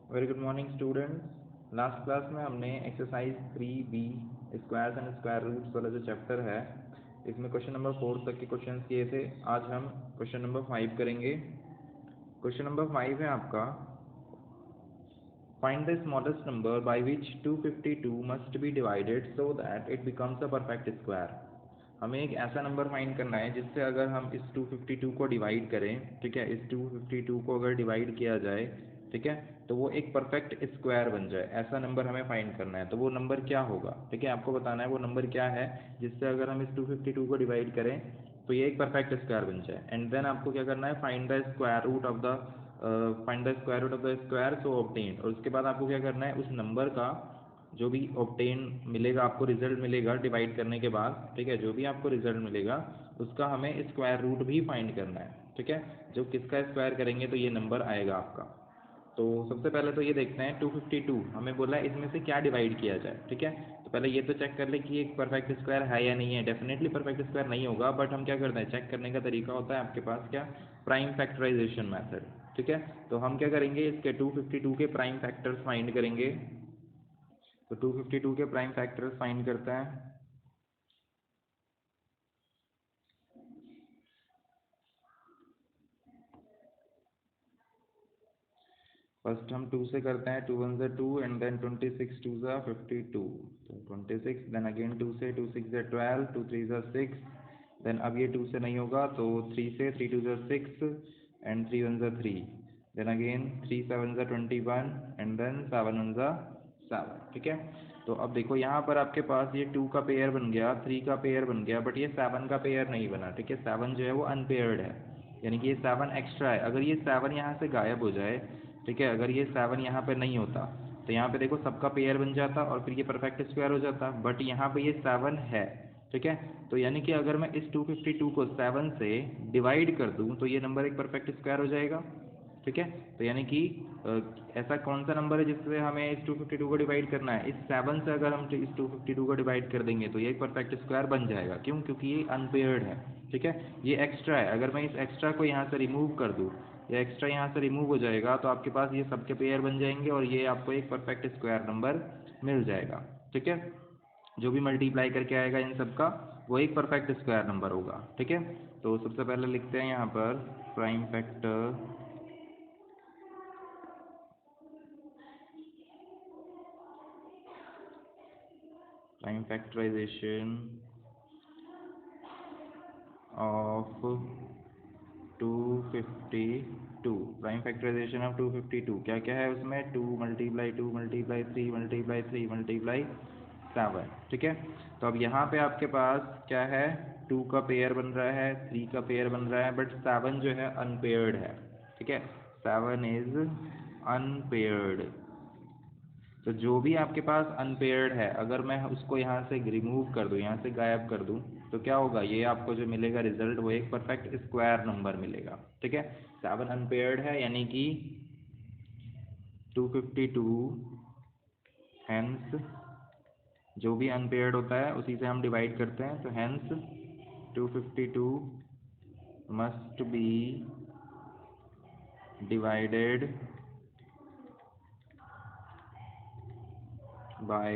Very good morning students. Last class में हमने exercise 3B squares and square roots वाला जो चैप्टर है इसमें क्वेश्चन नंबर 4 तक के क्वेश्चंस किए थे। आज हम क्वेश्चन नंबर 5 करेंगे। क्वेश्चन नंबर 5 है आपका, find the smallest number by which 252 must be divided so that it becomes a perfect square. हमें एक ऐसा नंबर फाइंड करना है जिससे अगर हम इस 252 को डिवाइड करें, ठीक है, इस 252 को अगर डिवाइड किया जाए, ठीक है, तो वो एक परफेक्ट स्क्वायर बन जाए। ऐसा नंबर हमें फाइंड करना है। तो वो नंबर क्या होगा, ठीक है, आपको बताना है वो नंबर क्या है जिससे अगर हम इस 252 को डिवाइड करें तो ये एक परफेक्ट स्क्वायर बन जाए। एंड देन आपको क्या करना है, find the square root of the square so obtain. और उसके बाद आपको क्या करना है, उस नंबर का जो भी ऑब्टेन मिलेगा, आपको रिजल्ट मिलेगा डिवाइड करने के बाद, ठीक है, जो भी आपको रिजल्ट मिलेगा उसका हमें स्क्वायर रूट भी फाइंड करना है, ठीक है। जो किसका स्क्वायर करेंगे तो ये नंबर आएगा आपका। तो सबसे पहले तो ये देखते हैं 252 हमें बोला है इसमें से क्या डिवाइड किया जाए, ठीक है। तो पहले ये तो चेक कर ले कि एक परफेक्ट स्क्वायर है या नहीं है। डेफिनेटली परफेक्ट स्क्वायर नहीं होगा, बट हम क्या करते हैं, चेक करने का तरीका होता है आपके पास क्या, प्राइम फैक्टराइजेशन मेथड, ठीक है। तो हम क्या करेंगे, इसके 252 के प्राइम फैक्टर्स फाइंड करेंगे। तो 252 के प्राइम फैक्टर्स फाइंड करते हैं। फर्स्ट हम 2 से करते हैं, 2 वन ज़ा 2 एंड देन 26 2 ज़ा 52। तो 26, देन अगेन 2 से, 2 6 ज़ा 12, 2 3 ज़ा 6। देन अब ये 2 से नहीं होगा तो 3 से, 3 2 ज़ा 6 एंड 3 1 ज़ा 3। देन अगेन 3 7 ज़ा 21 एंड देन 7 1 ज़ा 7, ठीक है। तो अब देखो यहाँ पर आपके पास ये 2 का पेयर बन गया, 3 का पेयर बन गया, बट ये 7 का पेयर नहीं बना, ठीक है। 7 जो है वो अनपेयर्ड है, यानी कि ये 7 एक्स्ट्रा है। अगर ये 7 यहाँ से गायब हो जाए, ठीक है, अगर ये 7 यहाँ पे नहीं होता तो यहाँ पे देखो सबका पेयर बन जाता और फिर ये परफेक्ट स्क्वायर हो जाता, बट यहाँ पे ये 7 है, ठीक है। तो यानी कि अगर मैं इस 252 को 7 से डिवाइड कर दूँ तो ये नंबर एक परफेक्ट स्क्वायर हो जाएगा, ठीक है। तो यानी कि ऐसा कौन सा नंबर है जिससे हमें इस 252 को डिवाइड करना है, इस 7 से अगर हम इस 252 को डिवाइड कर देंगे तो ये एक परफेक्ट स्क्वायर बन जाएगा। क्यों? क्योंकि ये अनपेयर्ड है, ठीक है, ये एक्स्ट्रा है। अगर मैं इस एक्स्ट्रा को यहाँ से रिमूव कर दूँ, ये एक्स्ट्रा यहाँ से रिमूव हो जाएगा तो आपके पास ये सबके पेयर बन जाएंगे और ये आपको एक परफेक्ट स्क्वायर नंबर मिल जाएगा, ठीक है। जो भी मल्टीप्लाई करके आएगा इन सब का वो एक परफेक्ट स्क्वायर नंबर होगा, ठीक है। तो सबसे पहले लिखते हैं यहाँ पर prime factor, prime factorization of 252। Prime factorization of 252 क्या क्या है उसमें, 2 मल्टीप्लाई 2 मल्टीप्लाई 3 मल्टीप्लाई 3 मल्टीप्लाई 7, ठीक है। तो अब यहाँ पे आपके पास क्या है, 2 का पेयर बन रहा है, 3 का पेयर बन रहा है, बट 7 जो है अनपेयर्ड है, ठीक है। 7 इज अनपेयर्ड। तो जो भी आपके पास अनपेयर्ड है अगर मैं उसको यहाँ से रिमूव कर दूँ, यहाँ से गायब कर दूँ, तो क्या होगा, ये आपको जो मिलेगा रिजल्ट वो एक परफेक्ट स्क्वायर नंबर मिलेगा, ठीक है। 7 अनपेयर्ड है यानी कि 252, हेंस जो भी अनपेयर्ड होता है उसी से हम डिवाइड करते हैं। तो hence 252 must be divided by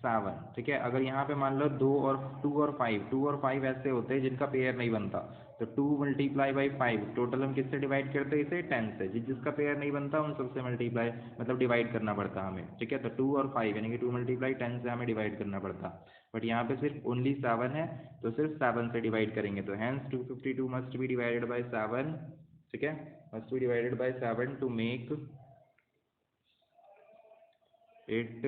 7, ठीक है। अगर यहाँ पे मान लो 2 और 5 ऐसे होते हैं जिनका पेयर नहीं बनता, तो 2 मल्टीप्लाई बाई 5 टोटल हम किससे डिवाइड करते हैं, इसे 10 से। जिसका पेयर नहीं बनता उन सबसे मल्टीप्लाई मतलब डिवाइड करना पड़ता हमें, ठीक है। तो 2 और 5 यानी कि 2 मल्टीप्लाई 10 से हमें डिवाइड करना पड़ता, बट यहाँ पे सिर्फ ओनली 7 है तो सिर्फ 7 से डिवाइड करेंगे। तो hence 252 must be divided by 7, ठीक है, must be divided by 7 to make it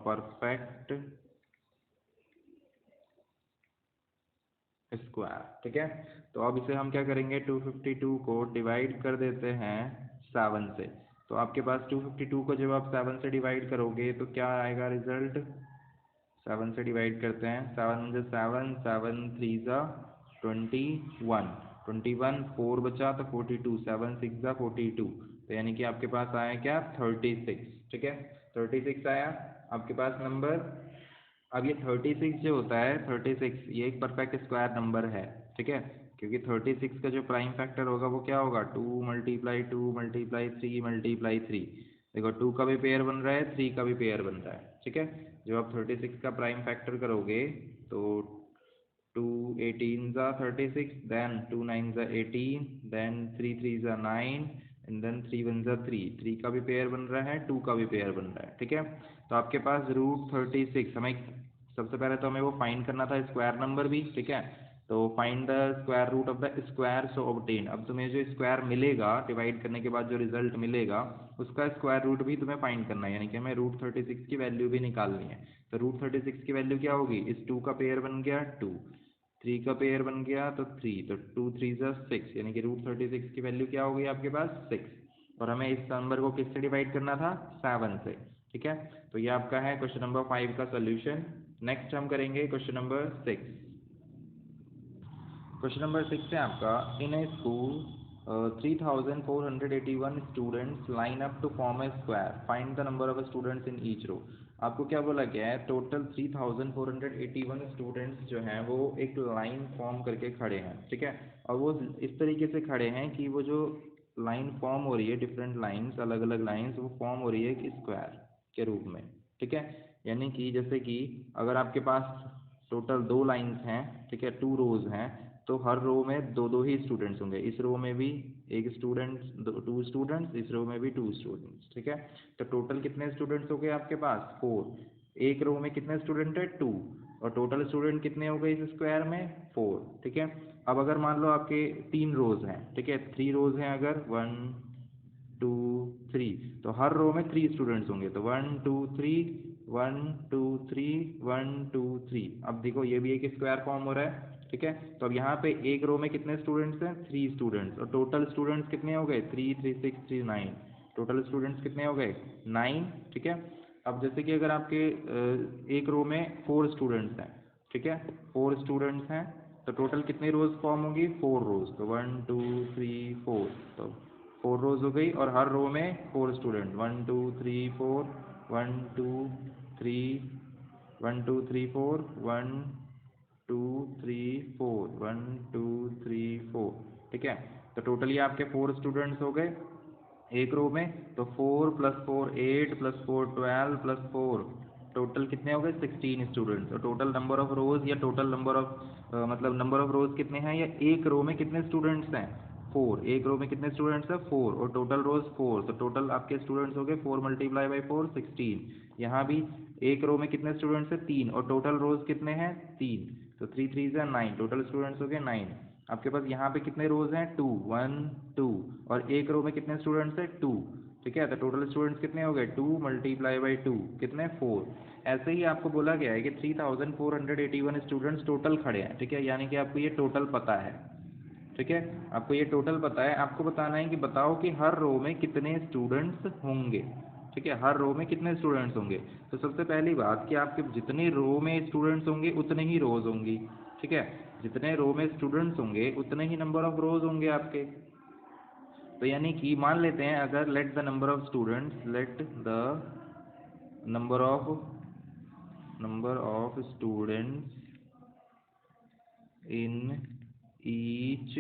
perfect square, ठीक है। तो अब इसे हम क्या करेंगे, 252 को डिवाइड कर देते हैं 7 से। तो आपके पास 252 को जब आप 7 से डिवाइड करोगे तो क्या आएगा रिजल्ट, 7 से डिवाइड करते हैं, 7 × 7, 7 3 ज़ा 21, 21 4 बचा तो 42, 7 6 ज़ा 42। तो यानी कि आपके पास आया क्या, 36, ठीक है, 36 आया आपके पास नंबर। अब ये 36 जो होता है, 36 ये एक परफेक्ट स्क्वायर नंबर है, ठीक है। क्योंकि 36 का जो प्राइम फैक्टर होगा वो क्या होगा, 2 × 2 × 3 × 3। देखो 2 का भी पेयर बन रहा है, 3 का भी पेयर बन रहा है, ठीक है। जब आप 36 का प्राइम फैक्टर करोगे तो 2 18s are 36, then 2 9s are 18, then 3 3s are 9, and then 3 1s are 3। 3 का भी पेयर बन रहा है, 2 का भी पेयर बन रहा है, ठीक है। तो आपके पास √36, हमें सबसे पहले तो हमें वो फाइंड करना था स्क्वायर नंबर भी, ठीक है। तो find the square root of the square so obtain. अब तुम्हें जो स्क्वायर मिलेगा डिवाइड करने के बाद जो रिजल्ट मिलेगा उसका स्क्वायर रूट भी तुम्हें फाइंड करना है, यानी कि हमें √36 की वैल्यू भी निकालनी है। तो √36 की वैल्यू क्या होगी, इस 2 का पेयर बन गया 2, 3 का पेयर बन गया तो 3, तो 2 3 6, यानी कि √36 की वैल्यू क्या होगी आपके पास 6। और हमें इस नंबर को किससे डिवाइड करना था, 7 से, ठीक है। तो ये आपका है क्वेश्चन नंबर 5 का सोल्यूशन। नेक्स्ट हम करेंगे क्वेश्चन नंबर 6। क्वेश्चन नंबर 6 है आपका, in a school 3481 students line up to form a square, find the number of students in each row. आपको क्या बोला गया है, टोटल 3481 स्टूडेंट्स जो हैं वो एक लाइन फॉर्म करके खड़े हैं, ठीक है। और वो इस तरीके से खड़े हैं कि वो जो लाइन फॉर्म हो रही है, डिफरेंट लाइन्स, अलग अलग लाइन्स, वो फॉर्म हो रही है एक स्क्वायर के रूप में, ठीक है। यानी कि जैसे कि अगर आपके पास टोटल 2 लाइन्स हैं, ठीक है, 2 रोज हैं, तो हर रो में दो दो ही स्टूडेंट्स होंगे। इस रो में भी एक स्टूडेंट, 2 स्टूडेंट्स, इस रो में भी 2 स्टूडेंट्स, ठीक है। तो टोटल कितने स्टूडेंट्स हो गए आपके पास, 4। एक रो में कितने स्टूडेंट है, 2, और टोटल स्टूडेंट कितने हो गए इस स्क्वायर में, 4, ठीक है। अब अगर मान लो आपके 3 रोज हैं, ठीक है, 3 रोज हैं अगर, 1 2 3, तो हर रो में 3 स्टूडेंट्स होंगे, तो 1 2 3 1 2 3 1 2 3। अब देखो ये भी एक स्क्वायर फॉर्म हो रहा है, ठीक है। तो अब यहाँ पे एक रो में कितने स्टूडेंट्स हैं, 3 स्टूडेंट्स, और टोटल स्टूडेंट्स कितने हो गए, 3 3 6 3 9, टोटल स्टूडेंट्स कितने हो गए 9, ठीक है। अब जैसे कि अगर आपके एक रो में 4 स्टूडेंट्स हैं, ठीक है, 4 स्टूडेंट्स हैं, तो टोटल कितनी रोज फॉर्म होंगी, 4 रोज, तो 1 2 3 4, तो 4 रोज हो गई, और हर रो में 4 स्टूडेंट, 1 2 3 4 1 2 3 1 2 3 4 1 2 3 4 1 2 3 4, ठीक है। तो टोटली आपके 4 स्टूडेंट्स हो गए एक रो में, तो 4 + 4 8 + 4 12 + 4, टोटल कितने हो गए 16 स्टूडेंट्स। और टोटल नंबर ऑफ रोज या टोटल नंबर ऑफ मतलब नंबर ऑफ रोज कितने हैं, या एक रो में कितने स्टूडेंट्स हैं, 4, एक रो में कितने स्टूडेंट्स हैं 4, और टोटल रोज 4, तो टोटल आपके स्टूडेंट्स हो गए 4 × 4 16। यहाँ भी एक रो में कितने स्टूडेंट्स हैं 3, और टोटल रोज कितने हैं 3, तो 3 3 9, टोटल स्टूडेंट्स हो गए 9। आपके पास यहाँ पे कितने रोज हैं 2 1 2, और एक रो में कितने स्टूडेंट्स हैं 2, ठीक है। तो टोटल स्टूडेंट्स कितने हो गए 2 × 2 कितने 4। ऐसे ही आपको बोला गया है कि 3481 स्टूडेंट्स टोटल खड़े हैं, ठीक है, यानी कि आपको ये टोटल पता है, ठीक है, आपको ये टोटल पता है। आपको बताना है कि बताओ कि हर रो में कितने स्टूडेंट्स होंगे, ठीक है, हर रो में कितने स्टूडेंट्स होंगे। तो सबसे पहली बात कि आपके जितने रो में स्टूडेंट्स होंगे उतने ही रोज होंगी, ठीक है, जितने रो में स्टूडेंट्स होंगे उतने ही नंबर ऑफ रोज होंगे आपके। तो यानी कि मान लेते हैं अगर let the number of students, let the number of students in each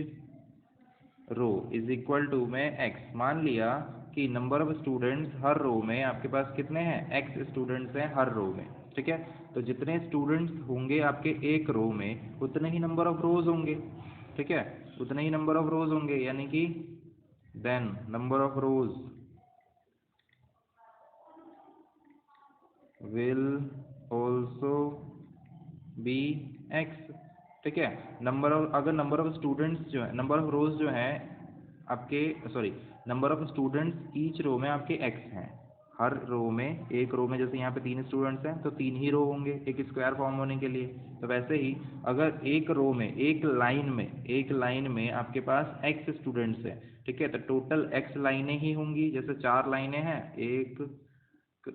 row is equal to में x। मान लिया कि नंबर ऑफ स्टूडेंट्स हर रो में आपके पास कितने हैं, x स्टूडेंट्स हैं हर रो में, ठीक है। तो जितने स्टूडेंट्स होंगे आपके एक रो में उतने ही नंबर ऑफ रोज होंगे, ठीक है, उतने ही नंबर ऑफ रोज होंगे, यानी कि then number of rows will also be x, ठीक है। अगर नंबर ऑफ स्टूडेंट्स जो है, नंबर ऑफ रोज जो है आपके, sorry, number of students each row में आपके x हैं, हर रो में, एक रो में जैसे यहाँ पे 3 स्टूडेंट्स हैं तो 3 ही रो होंगे एक स्क्वायर फॉर्म होने के लिए। तो वैसे ही अगर एक रो में, एक लाइन में आपके पास x स्टूडेंट्स हैं, ठीक है, तो टोटल x लाइनें ही होंगी, जैसे 4 लाइनें हैं, 1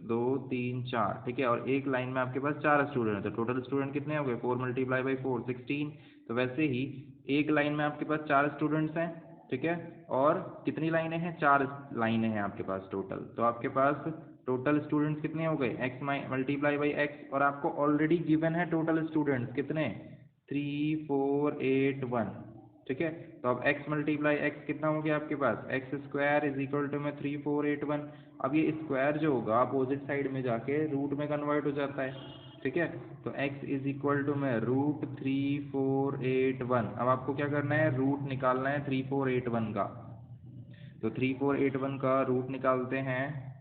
2 3 4, ठीक है, और एक लाइन में आपके पास 4 स्टूडेंट हैं, तो टोटल स्टूडेंट कितने हो गए 4 × 4 16। तो वैसे ही एक लाइन में आपके पास 4 स्टूडेंट्स हैं, ठीक है, और कितनी लाइनें हैं, 4 लाइनें हैं आपके पास टोटल, तो आपके पास टोटल स्टूडेंट्स कितने हो गए x × x, और आपको ऑलरेडी गिवन है टोटल स्टूडेंट्स कितने 3 4 8 1, ठीक है। तो अब x मल्टीप्लाई x कितना हो गया आपके पास, x square is equal to में 3481। अब ये स्क्वायर जो होगा अपोजिट साइड में जाके रूट में कन्वर्ट हो जाता है, ठीक है। तो x इज इक्वल टू में √3481। अब आपको क्या करना है, रूट निकालना है 3481 का। तो 3481 का रूट निकालते हैं,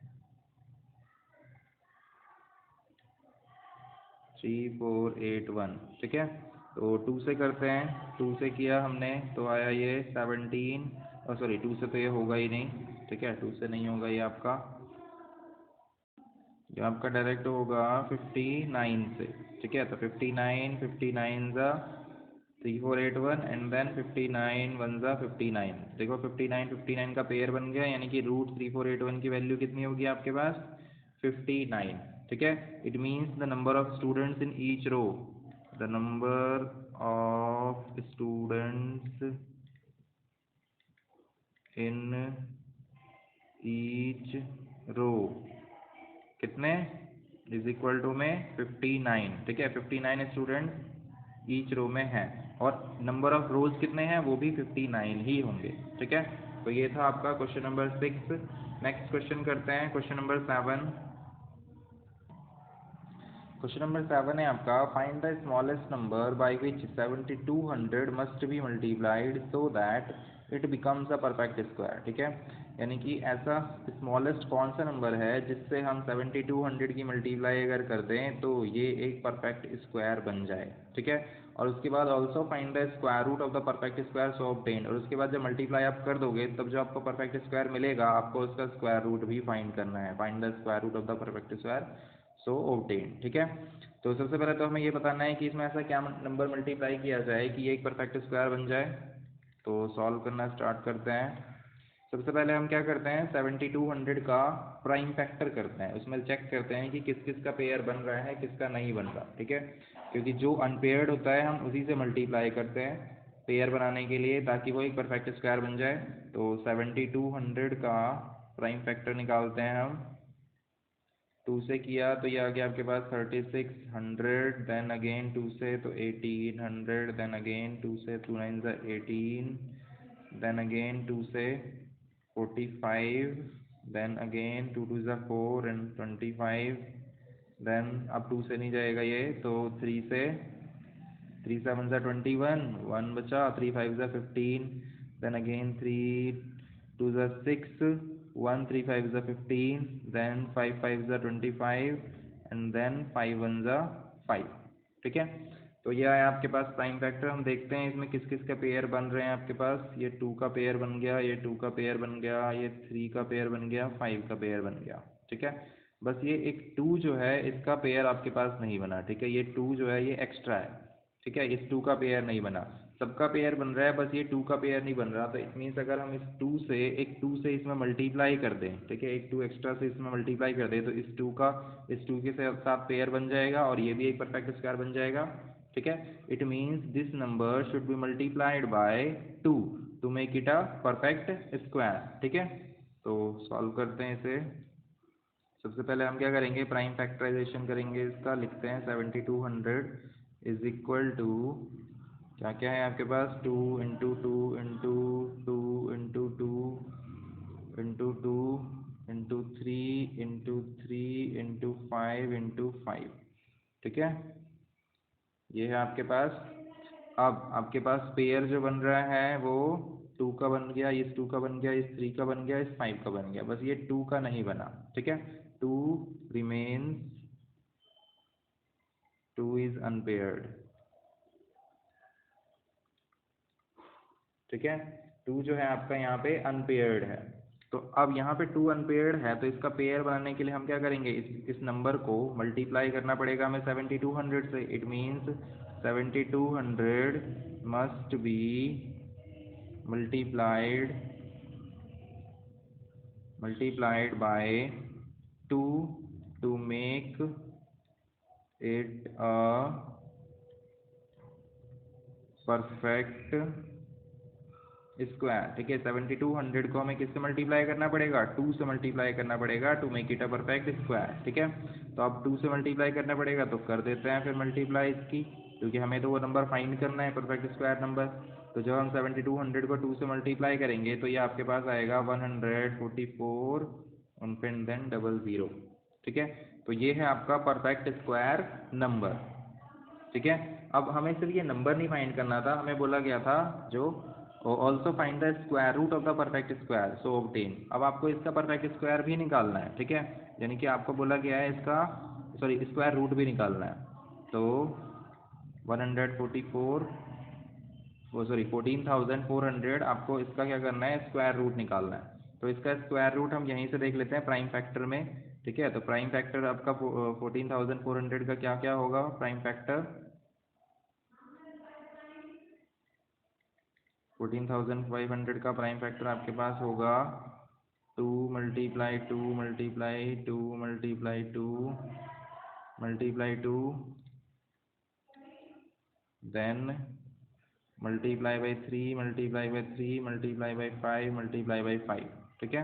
3481, ठीक है। तो 2 से करते हैं, 2 से किया हमने तो आया ये 17, और सॉरी 2 से तो ये होगा ही नहीं, ठीक है, 2 से नहीं होगा ये आपका, जो आपका डायरेक्ट होगा 59 से, ठीक है। तो 59, 59 ज़ा 3481 एंड देन 59 1 ज़ा 59। देखो 59 59 का पेयर बन गया, यानी कि √3481 की वैल्यू कितनी होगी आपके पास, 59, ठीक है। It means the number of students in each row, the number of students in each row कितने, इज इक्वल टू में 59, ठीक है। 59 स्टूडेंट ईच रो में हैं, और नंबर ऑफ रोज कितने हैं, वो भी 59 ही होंगे, ठीक है। तो ये था आपका क्वेश्चन नंबर 6। नेक्स्ट क्वेश्चन करते हैं, क्वेश्चन नंबर 7। क्वेश्चन नंबर 7 है आपका, find the smallest number by which 7200 must be multiplied so that it becomes a perfect square, ठीक है। यानी कि ऐसा स्मॉलेस्ट कौन सा नंबर है जिससे हम 7200 की मल्टीप्लाई अगर कर दें तो ये एक परफेक्ट स्क्वायर बन जाए, ठीक है। और उसके बाद also find the square root of the perfect square so obtained, और उसके बाद जब मल्टीप्लाई आप कर दोगे तब जो आपको परफेक्ट स्क्वायर मिलेगा आपको उसका स्क्वायर रूट भी फाइंड करना है, find the square root of the perfect square so obtained, ठीक है। तो सबसे पहले तो हमें ये बताना है कि इसमें ऐसा क्या नंबर मल्टीप्लाई किया जाए कि ये एक परफेक्ट स्क्वायर बन जाए। तो सॉल्व करना स्टार्ट करते हैं। सबसे पहले हम क्या करते हैं, 7200 का प्राइम फैक्टर करते हैं, उसमें चेक करते हैं कि किस किस का पेयर बन रहा है किसका नहीं बन रहा, ठीक है। क्योंकि जो अनपेयर्ड होता है हम उसी से मल्टीप्लाई करते हैं पेयर बनाने के लिए, ताकि वो एक परफेक्ट स्क्वायर बन जाए। तो 7200 का प्राइम फैक्टर निकालते हैं हम। 2 से किया तो ये आ गया आपके पास 3600, देन अगेन 2 से तो 1800, देन अगेन 2 से 2 9 ज़ा 18, देन अगेन 2 से 45, देन अगेन 2 2 ज़ा 4 एंड 25, देन अब 2 से नहीं जाएगा ये, तो 3 से, 3 7 ज़ा 21, 1 बचा, 3 5 ज़ा 15, देन अगेन 3 2 ज़ा 6, 1 3 5 ज़ा 15, देन 5 5 ज़ा 25 एंड देन 5 1 ज़ा 5, ठीक है। तो ये आया आपके पास प्राइम फैक्टर। हम देखते हैं इसमें किस किस का पेयर बन रहे हैं आपके पास। ये 2 का पेयर बन गया, ये 2 का पेयर बन गया, ये 3 का पेयर बन गया, 5 का पेयर बन गया, ठीक है। बस ये एक 2 जो है इसका पेयर आपके पास नहीं बना, ठीक है। ये 2 जो है ये एक्स्ट्रा है, ठीक है। इस 2 का पेयर नहीं बना, सबका पेयर बन रहा है, बस ये 2 का पेयर नहीं बन रहा। तो इट मीन्स अगर हम इस 2 से एक 2 से इसमें मल्टीप्लाई कर दें, ठीक है, एक 2 एक्स्ट्रा से इसमें मल्टीप्लाई कर दें तो इस 2 का इस 2 के साथ पेयर बन जाएगा और ये भी एक परफेक्ट स्क्वायर बन जाएगा, ठीक है। It means this number should be multiplied by 2 to make it a perfect square, ठीक है। तो सॉल्व करते हैं इसे। सबसे पहले हम क्या करेंगे, प्राइम फैक्टराइजेशन करेंगे इसका। लिखते हैं 7200 इज इक्वल टू, क्या क्या है आपके पास, 2 into 2 into 2 into 2 into 2 into 3 into 3 into 5 into 5, ठीक है। ये है आपके पास। अब आपके पास पेयर जो बन रहा है वो 2 का बन गया, इस 2 का बन गया, इस 3 का बन गया, इस 5 का बन गया, बस ये 2 का नहीं बना, ठीक है। 2 रिमेन्स, 2 इज अनपेयर्ड, ठीक है। 2 जो है आपका यहाँ पे अनपेयर्ड है। तो अब यहाँ पे 2 अनपेयर्ड है, तो इसका पेयर बनाने के लिए हम क्या करेंगे, इस नंबर को मल्टीप्लाई करना पड़ेगा हमें 7200 से। It means 7200 must be multiplied by 2 to make it a perfect square, ठीक है। 7200 को हमें किससे मल्टीप्लाई करना पड़ेगा, 2 से मल्टीप्लाई करना पड़ेगा to make it a perfect square, ठीक है। तो अब 2 से मल्टीप्लाई करना पड़ेगा, तो कर देते हैं फिर मल्टीप्लाई इसकी, क्योंकि हमें तो वो नंबर फाइंड करना है परफेक्ट स्क्वायर नंबर। तो तो जब हम 7200 को 2 से मल्टीप्लाई करेंगे तो ये आपके पास आएगा 144 एंड देन 00। ठीक है, तो ये है आपका परफेक्ट स्क्वायर नंबर। ठीक है, अब हमें सिर्फ ये नंबर नहीं फाइंड करना था, हमें बोला गया था जो also find the square root of the perfect square so obtain. अब आपको इसका परफेक्ट स्क्वायर भी निकालना है। ठीक है, यानी कि आपको बोला गया है इसका स्क्वायर रूट भी निकालना है। तो 14,400 आपको इसका क्या करना है, स्क्वायर रूट निकालना है। तो इसका स्क्वायर रूट हम यहीं से देख लेते हैं प्राइम फैक्टर में। ठीक है, तो प्राइम फैक्टर आपका 14,400 का क्या क्या होगा प्राइम फैक्टर। 14,500 का प्राइम फैक्टर आपके पास होगा 2 multiply 2 multiply 2 multiply 2 multiply 2 then multiply by 3 multiply by 3 multiply by 5 multiply by 5। ठीक है,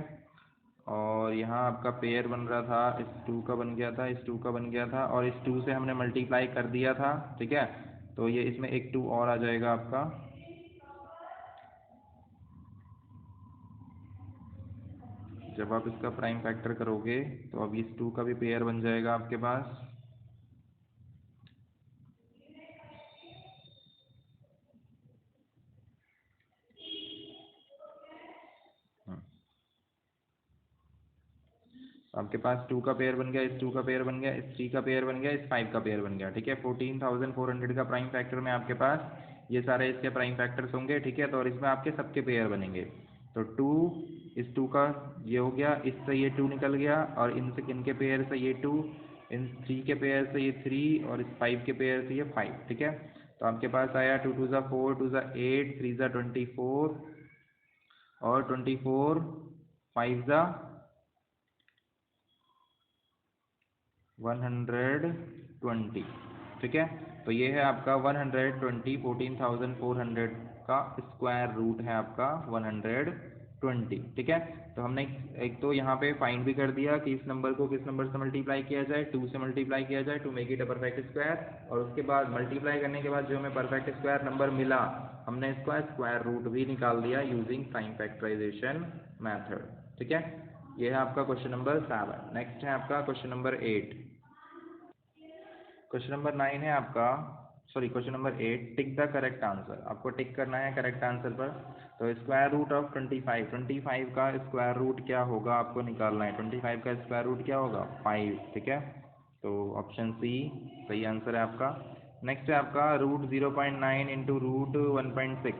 और यहाँ आपका पेयर बन रहा था, इस 2 का बन गया था, इस 2 का बन गया था, और इस 2 से हमने मल्टीप्लाई कर दिया था। ठीक है, तो ये इसमें एक 2 और आ जाएगा आपका। जब आप इसका प्राइम फैक्टर करोगे तो अब इस 2 का भी पेयर बन जाएगा आपके पास। आपके पास 2 का पेयर बन गया, इस 2 का पेयर बन गया, इस 3 का पेयर बन गया, इस 5 का पेयर बन गया। ठीक है, 14,400 का प्राइम फैक्टर में आपके पास ये सारे इसके प्राइम फैक्टर्स होंगे। ठीक है, तो और इसमें आपके सबके पेयर बनेंगे। तो 2 इस 2 का ये हो गया, इससे ये 2 निकल गया, और इनसे इनके पेयर से ये 2, इन 3 के पेयर से ये 3, और इस 5 के पेयर से ये 5। ठीक है, तो आपके पास आया 2 2 4 2 8 3 24 और 24 5 120। ठीक है, तो ये है आपका 120, 14,400 का स्क्वायर रूट है आपका 120। ठीक है, तो हमने एक तो यहाँ पे फाइंड भी कर दिया कि इस नंबर को किस नंबर से मल्टीप्लाई किया जाए, 2 से मल्टीप्लाई किया जाए to make it a perfect square, और उसके बाद मल्टीप्लाई करने के बाद जो हमें परफेक्ट स्क्वायर नंबर मिला हमने इसका स्क्वायर रूट भी निकाल दिया यूजिंग प्राइम फैक्टराइजेशन मैथड। ठीक है, ये है आपका क्वेश्चन नंबर 7। नेक्स्ट है आपका क्वेश्चन नंबर 8। क्वेश्चन नंबर 9 है आपका, question number 8, tick the correct answer. आपको टिक करना है करेक्ट आंसर पर। तो स्क्वायर रूट ऑफ 25 का स्क्वायर रूट क्या होगा आपको निकालना है। 25 का स्क्वायर रूट क्या होगा 5। ठीक है, तो ऑप्शन सी सही आंसर है आपका। नेक्स्ट है आपका रूट 0.9 इंटू रूट 1.6।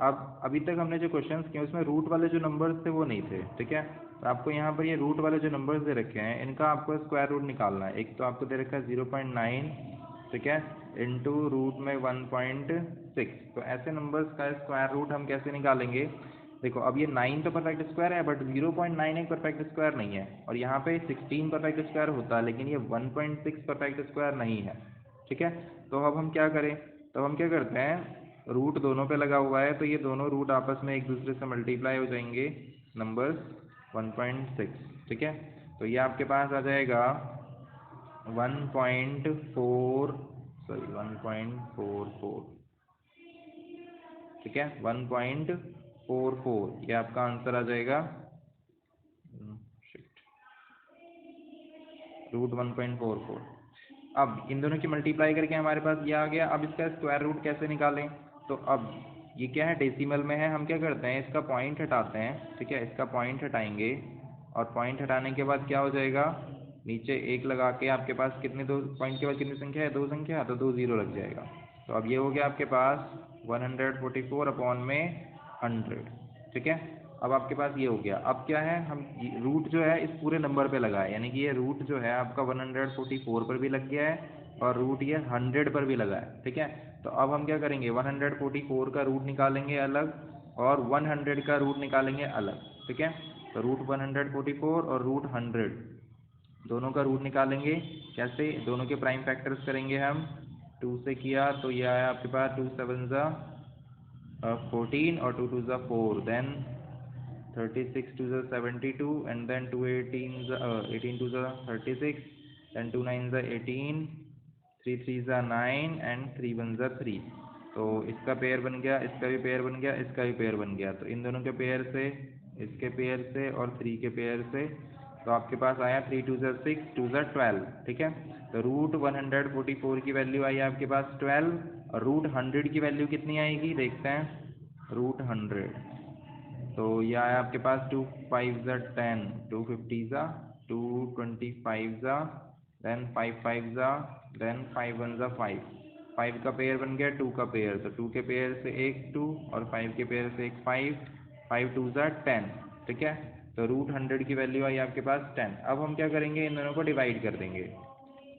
अब अभी तक हमने जो क्वेश्चंस किए उसमें रूट वाले जो नंबर्स थे वो नहीं थे। ठीक है, तो आपको यहाँ पर ये रूट वाले जो नंबर्स दे रखे हैं इनका आपको स्क्वायर रूट निकालना है। एक तो आपको दे रखा है 0.9, ठीक है, इंटू रूट में 1.6। तो ऐसे नंबर्स का स्क्वायर रूट हम कैसे निकालेंगे। देखो अब ये 9 तो परफेक्ट स्क्वायर है, बट 0.9 एक परफेक्ट स्क्वायर नहीं है, और यहाँ पे 16 परफेक्ट स्क्वायर होता है, लेकिन ये 1.6 परफेक्ट स्क्वायर नहीं है। ठीक है, तो अब हम क्या करें, तो हम क्या करते हैं, रूट दोनों पे लगा हुआ है, तो ये दोनों रूट आपस में एक दूसरे से मल्टीप्लाई हो जाएंगे नंबर्स 1.6। ठीक है, तो ये आपके पास आ जाएगा 1.44। ठीक है, 1.44 ये आपका आंसर आ जाएगा, रूट 1.44। अब इन दोनों की मल्टीप्लाई करके हमारे पास ये आ गया। अब इसका स्क्वायर रूट कैसे निकालें, तो अब ये क्या है, डेसिमल में है, हम क्या करते हैं इसका पॉइंट हटाते हैं। ठीक है, इसका पॉइंट हटाएंगे, और पॉइंट हटाने के बाद क्या हो जाएगा, नीचे 1 लगा के आपके पास कितने, 2 पॉइंट के बाद कितनी संख्या है, 2 संख्या, तो 2 0 लग जाएगा। तो अब ये हो गया आपके पास 144 अपॉन में 100। ठीक है, अब आपके पास ये हो गया। अब क्या है, हम रूट जो है इस पूरे नंबर पे लगा है, यानी कि ये रूट जो है आपका 144 पर भी लग गया है, और रूट ये 100 पर भी लगा है। ठीक है, तो अब हम क्या करेंगे, 144 का रूट निकालेंगे अलग, और 100 का रूट निकालेंगे अलग। ठीक है, तो रूट 144 और रूट 100 दोनों का रूट निकालेंगे। कैसे, दोनों के प्राइम फैक्टर्स करेंगे हम। 2 से किया तो ये आया आपके पास 2 7 14 और 2 2 4, then 36 2 72, and then 2 18 18 2 36, then 2 9 18, 3 3 9, and 3 1 3। तो तो इसका पेयर बन गया, इसका भी पेयर बन गया, इसका भी पेयर बन गया। तो इन दोनों के पेयर से, इसके पेयर से और 3 के पेयर से, तो आपके पास आया 3 2 ज़ा 6 2 ज़ा 12, ठीक है। तो रूट 144 की वैल्यू आई आपके पास 12, और रूट 100 की वैल्यू कितनी आएगी देखते हैं। रूट 100, तो ये आया आपके पास 2 5 ज़ा 10, 2 50 ज़ा, 2 25 ज़ा, देन 5 5 ज़ा, देन 5 1 ज़ा 5, 5 का पेयर बन गया 2 का पेयर, तो 2 के पेयर से एक 2 और 5 के पेयर से एक 5, 5 2 ज़ा 10, ठीक है। तो रूट 100 की वैल्यू आई आपके पास 10। अब हम क्या करेंगे, इन दोनों को डिवाइड कर देंगे।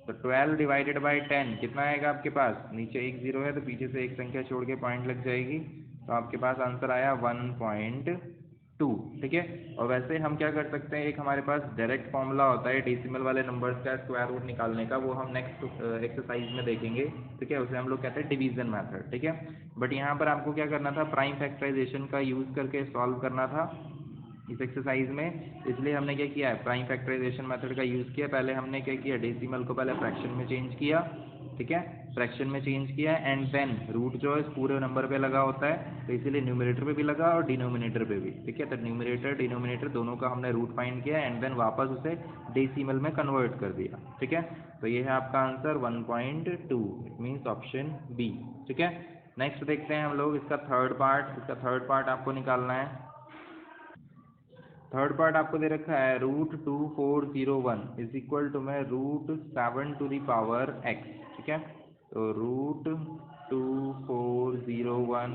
तो 12 डिवाइडेड बाई 10 कितना आएगा आपके पास, नीचे एक जीरो है तो पीछे से एक संख्या छोड़ के पॉइंट लग जाएगी, तो आपके पास आंसर आया 1.2, ठीक है। और वैसे हम क्या कर सकते हैं, एक हमारे पास डायरेक्ट फॉर्मूला होता है डेसिमल वाले नंबर्स का स्क्वायर रूट निकालने का, वो हम नेक्स्ट एक्सरसाइज में देखेंगे, ठीक है। उसे हम लोग कहते हैं डिवीजन मेथड, ठीक है। बट यहाँ पर आपको क्या करना था, प्राइम फैक्टराइजेशन का यूज़ करके सॉल्व करना था इस एक्सरसाइज में। इसलिए हमने क्या किया है, प्राइम फैक्टराइजेशन मेथड का यूज़ किया। पहले हमने क्या किया, डेसिमल को पहले फ्रैक्शन में चेंज किया, ठीक है, फ्रैक्शन में चेंज किया, एंड देन रूट जो है पूरे नंबर पे लगा होता है, तो इसीलिए न्यूमरेटर पे भी लगा और डिनोमिनेटर पे भी, ठीक है। तो न्यूमरेटर डिनोमिनेटर दोनों का हमने रूट फाइंड किया, एंड देन वापस उसे डेसिमल में कन्वर्ट कर दिया, ठीक है। तो ये है आपका answer 1.2, it means option B, ठीक है। नेक्स्ट देखते हैं हम लोग इसका थर्ड पार्ट। इसका थर्ड पार्ट आपको निकालना है। थर्ड पार्ट आपको दे रखा है √2401 इज इक्वल टू में √7 टू द पावर x, ठीक है। तो √2401